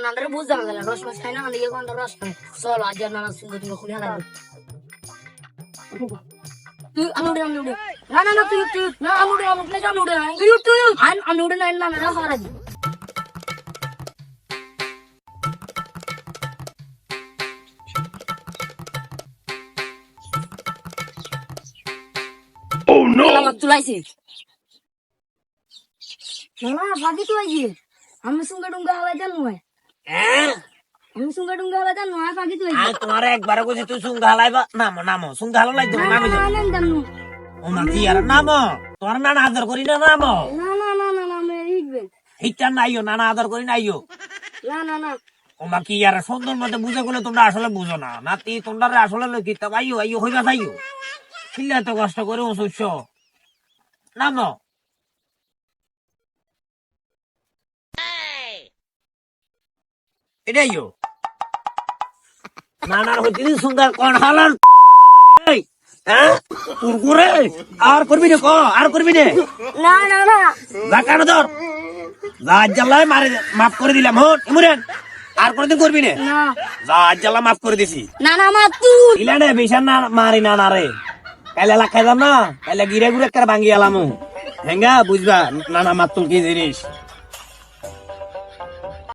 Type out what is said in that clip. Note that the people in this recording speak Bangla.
নানারে বুঝ জানা গেল রস মাছ খাই না মানে কোনটা রস খাই চল আজ আর নানা সঙ্গে তুমি খুলে হারাবো তুই আমি উড়ে না না না তুই না আমি উড়ে না তুই আমি উড়ে না না না হারাবি Oh no! Lama tulaisin. Nana, pagi tu aja. Kami sungguh dungga hawajan muai. Kami sungguh dungga hawajan muai pagi tu aja. तुम्हारे एक बार को जी तू सुंगा लाई बा नामो नामो सुंगा लो लाई दो नामो जो Nana danu. ओ माती यार नामो तुम्हारा नाना आदर करी ना नामो Nana me igbe. हिच्चा ना आयो नाना आदर करी ना आयो Nana. ओ माकी यार सुंदर मते बुझे कोले तुमरा আসলে বুঝো না নাতি তোমরা আসলে লকি তা আইও আইও হইবা যাইও কিল্লা তো কষ্ট করে ও সুচ্ছ নামো এটাইও নানার হইতে সুন্দর কোন হালাল এই হ্যাঁ কুরকুরে আর করবি না ক আর করবি না Na. জাকার ধর রাজ জ্বালায় মারে মাফ করে দিলাম হন ইমরান আর কোনদিন করবি না Na. রাজ জ্বালা মাফ করে দিছি Nana matu. ইলা নে বিশান না মারি না না রে কাইলা লাখাই দাম না কাইলা গিরে গুরে করে ভাঙ্গি আলামু হেঙ্গা বুঝবা নানা মাতুল কি জিনিস